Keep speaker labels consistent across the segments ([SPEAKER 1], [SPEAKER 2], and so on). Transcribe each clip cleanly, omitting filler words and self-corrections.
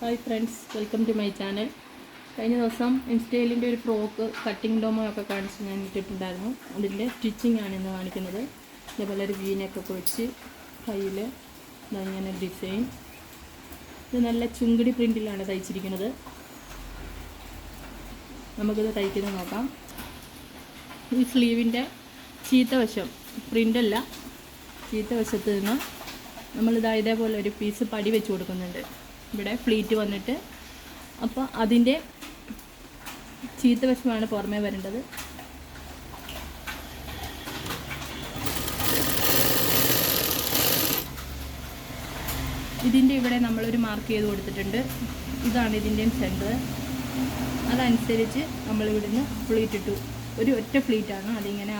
[SPEAKER 1] Hi friends, welcome to my channel. കഴിഞ്ഞ ദിവസം ഇൻസ്റ്റയിലിൻ്റെ ഒരു ഫ്രോക്ക് കട്ടിങ് ഡോമോ ഒക്കെ കാണിച്ച് ഞാൻ ഇട്ടിട്ടുണ്ടായിരുന്നു. അതിൻ്റെ സ്റ്റിച്ചിങ് ആണ് ഇന്ന് കാണിക്കുന്നത്. ഇതേപോലെ ഒരു വീനൊക്കെ വെച്ച് കയ്യിൽ ഇങ്ങനെ ഡിസൈൻ. ഇത് നല്ല ചുങ്കിടി പ്രിൻറ്റിലാണ് തയ്ച്ചിരിക്കുന്നത്. നമുക്കിത് തയ്ക്കുന്നത് നോക്കാം. ഈ സ്ലീവിൻ്റെ ചീത്തവശം പ്രിൻ്റല്ല, ചീത്തവശത്ത് നിന്ന് നമ്മളിതാ ഇതേപോലെ ഒരു പീസ് പടി വെച്ച് കൊടുക്കുന്നുണ്ട്. ഇവിടെ ഫ്ലീറ്റ് വന്നിട്ട്, അപ്പോൾ അതിൻ്റെ ചീത്തവശമാണ് പുറമേ വരേണ്ടത്. ഇതിൻ്റെ ഇവിടെ നമ്മളൊരു മാർക്ക് ചെയ്ത് കൊടുത്തിട്ടുണ്ട്. ഇതാണ് ഇതിൻ്റെയും സെൻറ്റർ. അതനുസരിച്ച് നമ്മളിവിടുന്ന് ഫ്ലീറ്റ് ഇട്ടു. ഒരു ഒറ്റ ഫ്ലീറ്റാണ്, അതിങ്ങനെ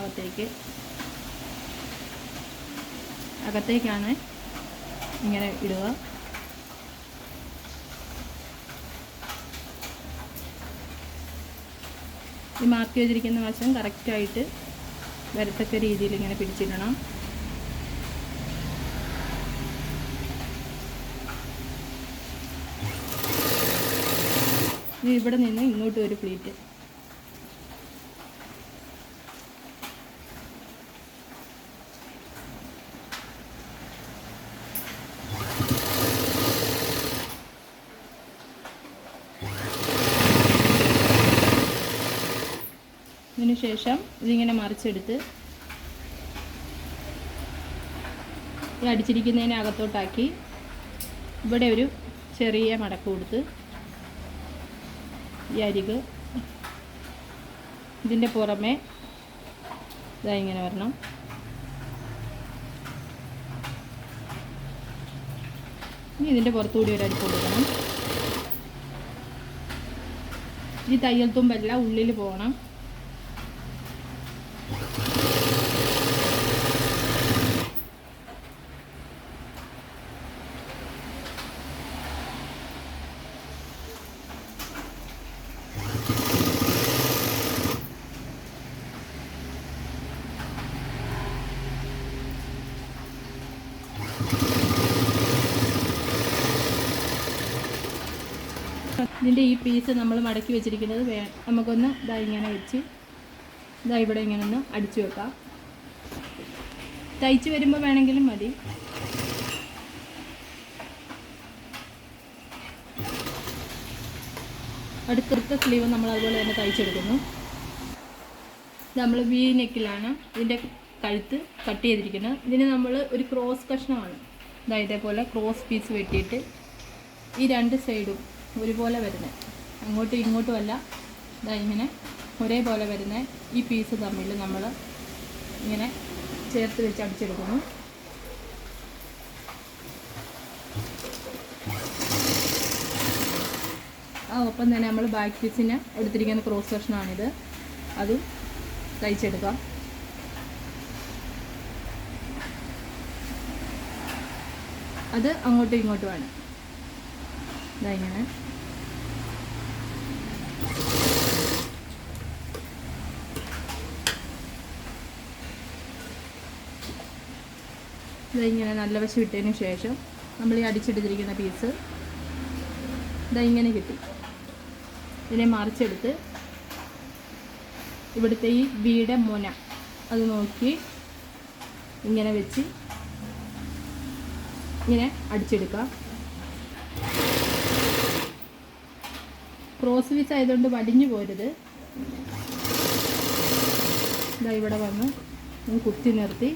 [SPEAKER 1] അകത്തേക്കാണ് ഇങ്ങനെ ഇടുക. ഈ മാർക്ക് ചെയ്തിരിക്കുന്ന വശം കറക്റ്റായിട്ട് വരത്തക്ക രീതിയിൽ ഇങ്ങനെ പിടിച്ചിടണം. ഇനി ഇവിടെ നിന്ന് ഇങ്ങോട്ട് ഒരു പ്ലീറ്റ്. ഇതിന് ശേഷം ഇതിങ്ങനെ മറിച്ചെടുത്ത് ഈ അടിച്ചിരിക്കുന്നതിനെ അകത്തോട്ടാക്കി ഇവിടെ ഒരു ചെറിയ മടക്ക് കൊടുത്ത് ഈ അരിക് ഇതിൻ്റെ പുറമെ ഇതാ ഇങ്ങനെ വരണം. ഇനി ഇതിൻ്റെ പുറത്തുകൂടി ഒരു അരിപ്പ് കൊടുക്കണം. ഈ തയ്യൽ തുമ്പല്ല ഉള്ളിൽ പോകണം. ഇതിൻ്റെ ഈ പീസ് നമ്മൾ മടക്കി വെച്ചിരിക്കുന്നത് നമുക്കൊന്ന് ഇതാ ഇങ്ങനെ വെച്ച് ഇതാ ഇവിടെ ഇങ്ങനെ ഒന്ന് അടിച്ചു വെക്കാം. തയ്ച്ച് വരുമ്പോൾ വേണമെങ്കിലും മതി. അടുത്തടുത്ത സ്ലീവ് നമ്മൾ അതുപോലെ തന്നെ തയ്ച്ചെടുക്കുന്നു. നമ്മൾ വി നെക്കിലാണ് ഇതിൻ്റെ കഴുത്ത് കട്ട് ചെയ്തിരിക്കുന്നത്. ഇതിന് നമ്മൾ ഒരു ക്രോസ് കഷ്ണമാണ് ഇതേപോലെ ക്രോസ് പീസ് വെട്ടിയിട്ട് ഈ രണ്ട് സൈഡും ഒരുപോലെ വരുന്നത്, അങ്ങോട്ടും ഇങ്ങോട്ടും അല്ല, ഇങ്ങനെ ഒരേപോലെ വരുന്ന ഈ പീസ് തമ്മിൽ നമ്മൾ ഇങ്ങനെ ചേർത്ത് വെച്ച് അടിച്ചെടുക്കുന്നു. ഒപ്പം തന്നെ നമ്മൾ ബാക്ക് പീസിന് എടുത്തിരിക്കുന്ന ക്രോസ് സെക്ഷനാണിത്. അതും തയ്ച്ചെടുക്കാം. അത് അങ്ങോട്ടും ഇങ്ങോട്ടുമാണ് ഇങ്ങനെ. ഇതിങ്ങനെ നല്ല വശം ഇട്ടതിന് ശേഷം നമ്മൾ ഈ അടിച്ചെടുത്തിരിക്കുന്ന പീസ് ഇങ്ങനെ കിട്ടി. ഇതിനെ മറിച്ചെടുത്ത് ഇവിടുത്തെ ഈ വീടെ മുന അത് നോക്കി ഇങ്ങനെ വെച്ച് ഇങ്ങനെ അടിച്ചെടുക്കാം. ക്രോസ് പീസ് ആയതുകൊണ്ട് വടിഞ്ഞു പോരുത്. ഇവിടെ വന്ന് കുത്തി നിർത്തി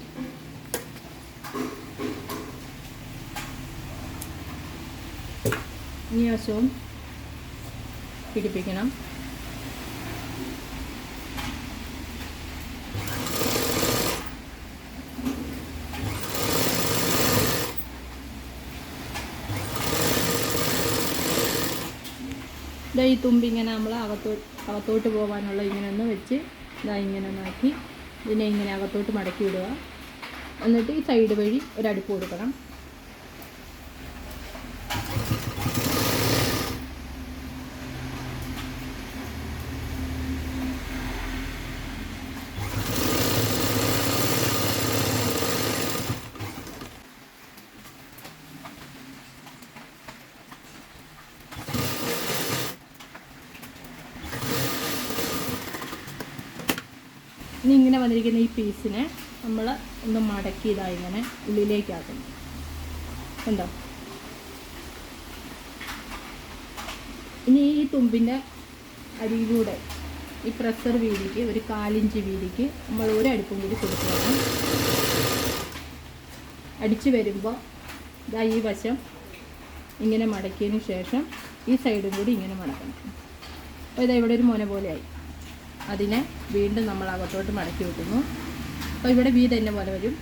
[SPEAKER 1] ഈ വശവും പിടിപ്പിക്കണം. ഈ തുമ്പി ഇങ്ങനെ നമ്മൾ അകത്തോട്ട് പോകാനുള്ള ഇങ്ങനെ ഒന്ന് വെച്ച് ഇങ്ങനെ ഒന്നാക്കി ഇതിനെ ഇങ്ങനെ അകത്തോട്ട് മടക്കി വിടുക. എന്നിട്ട് ഈ സൈഡ് വഴി ഒരടുപ്പ് കൊടുക്കണം. വന്നിരിക്കുന്ന ഈ പീസിനെ നമ്മൾ ഒന്ന് മടക്കി ഇങ്ങനെ ഉള്ളിലേക്കാക്കുന്നു. കണ്ടോ? ഇനി ഈ തുമ്പിൻ്റെ അരിയിലൂടെ ഈ പ്രഷർ വീതിക്ക് ഒരു 1/4 ഇഞ്ച് വീതിക്ക് നമ്മൾ ഒരു അടുപ്പും കൂടി കൊടുക്കണം. അടിച്ച് വരുമ്പോൾ ഇതാ ഈ വശം ഇങ്ങനെ മടക്കിയതിന് ശേഷം ഈ സൈഡും കൂടി ഇങ്ങനെ മടക്കണം. അപ്പോൾ ഇതാ ഇവിടെ ഒരു മുന പോലെയായി. അതിനെ വീണ്ടും നമ്മൾ അകത്തോട്ട് മടക്കി വെക്കുന്നു. അപ്പോൾ ഇവിടെ വീ തന്നെ പോലെ വരും.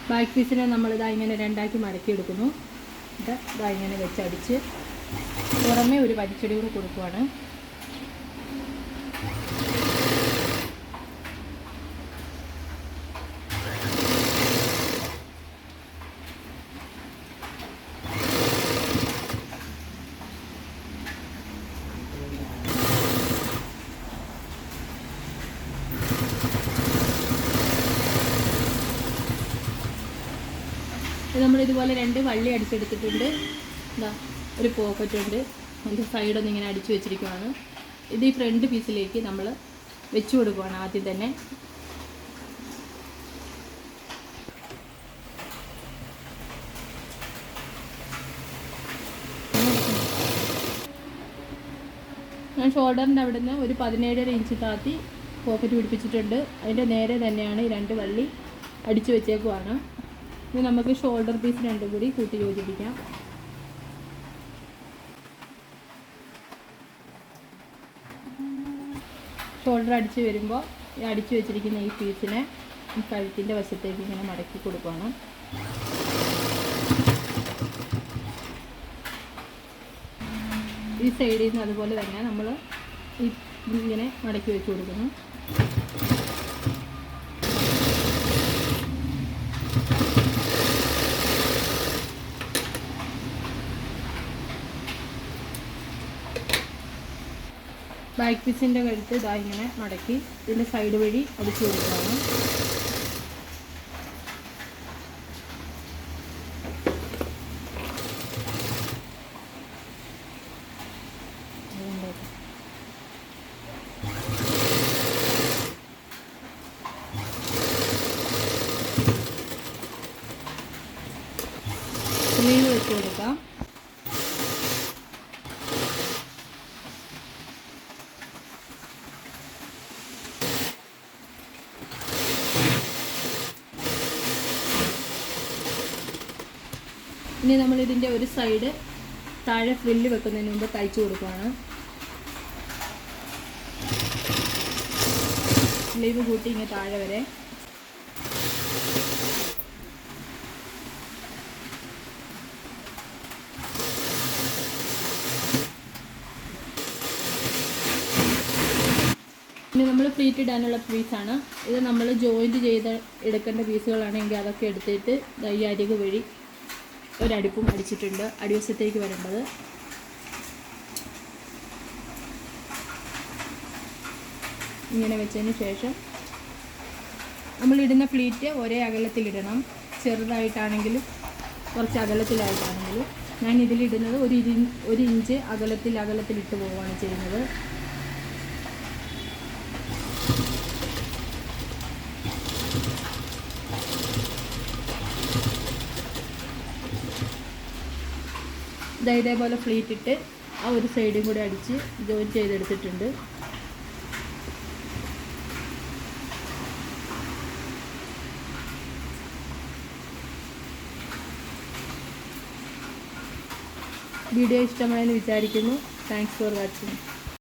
[SPEAKER 1] ബാക്ക് പീസിനെ നമ്മളിതാ ഇങ്ങനെ രണ്ടാക്കി മടക്കിയെടുക്കുന്നു. ഇതാ ഇങ്ങനെ വെച്ചടിച്ച് പുറമേ ഒരു വലിച്ചടി കൂടി കൊടുക്കുവാണ്. നമ്മളിതുപോലെ 2 വള്ളി അടിച്ചെടുത്തിട്ടുണ്ട്. ഇതാ ഒരു പോക്കറ്റ് ഉണ്ട്. അതിൻ്റെ സൈഡൊന്നും ഇങ്ങനെ അടിച്ചു വെച്ചിരിക്കുകയാണ്. ഇത് ഈ ഫ്രണ്ട് പീസിലേക്ക് നമ്മൾ വെച്ച് കൊടുക്കുകയാണ് ആദ്യം തന്നെ. ഞാൻ ഷോൾഡറിൻ്റെ അവിടെ നിന്ന് ഒരു 17.5 ഇഞ്ച് താത്തി പോക്കറ്റ് പിടിപ്പിച്ചിട്ടുണ്ട്. അതിൻ്റെ നേരെ തന്നെയാണ് ഈ 2 വള്ളി അടിച്ചു വെച്ചേക്കുവാണ്. ഇനി നമുക്ക് ഷോൾഡർ പീസ് രണ്ടും കൂടി കൂട്ടി യോജിപ്പിക്കാം. ഷോൾഡർ അടിച്ച് വരുമ്പോൾ ഈ അടിച്ചു വെച്ചിരിക്കുന്ന ഈ പീസിനെ കഴുത്തിൻ്റെ വശത്തേക്ക് ഇങ്ങനെ മടക്കി കൊടുക്കുകയാണ്. ഈ സൈഡിൽ നിന്ന് അതുപോലെ തന്നെ നമ്മൾ ഇങ്ങനെ മടക്കി വെച്ച് കൊടുക്കുന്നു. ബാക്ക് പീസിൻ്റെ കഴുത്ത് ഇതാ ഇങ്ങനെ മടക്കി ഇതിൻ്റെ സൈഡ് വഴി അടിച്ചു കൊടുക്കുകയാണ്. സ്ലീവ് വെച്ച് കൊടുക്കാം. ഇനി നമ്മളിതിൻ്റെ ഒരു സൈഡ് താഴെ ഫ്രില്ല് വെക്കുന്നതിന് മുമ്പ് തയ്ച്ചു കൊടുക്കുകയാണ്. സ്ലീവ് കൂട്ടി ഇങ്ങനെ താഴെ വരെ. ഇനി നമ്മൾ പ്ലീറ്റ് ഇടാനുള്ള പീസാണ് ഇത്. നമ്മൾ ജോയിൻറ്റ് ചെയ്ത് എടുക്കേണ്ട പീസുകളാണെങ്കിൽ അതൊക്കെ എടുത്തിട്ട് ഈ അരികു വഴി ഒരടുപ്പും അടിച്ചിട്ടുണ്ട് അടിവശത്തേക്ക് വരേണ്ടത്. ഇങ്ങനെ വെച്ചതിന് ശേഷം നമ്മളിടുന്ന പ്ലീറ്റ് ഒരേ അകലത്തിലിടണം. ചെറുതായിട്ടാണെങ്കിലും കുറച്ച് അകലത്തിലായിട്ടാണെങ്കിലും. ഞാൻ ഇതിലിടുന്നത് 1 ഇഞ്ച് അകലത്തിലിട്ട് പോവുകയാണ് ചെയ്യുന്നത്. ഇതേപോലെ ഫ്ലീറ്റ് ഇട്ട് ആ ഒരു സൈഡും കൂടി അടിച്ച് ജോയിൻ ചെയ്തെടുത്തിട്ടുണ്ട്. വീഡിയോ ഇഷ്ടമായെന്ന് വിചാരിക്കുന്നു. Thanks for watching.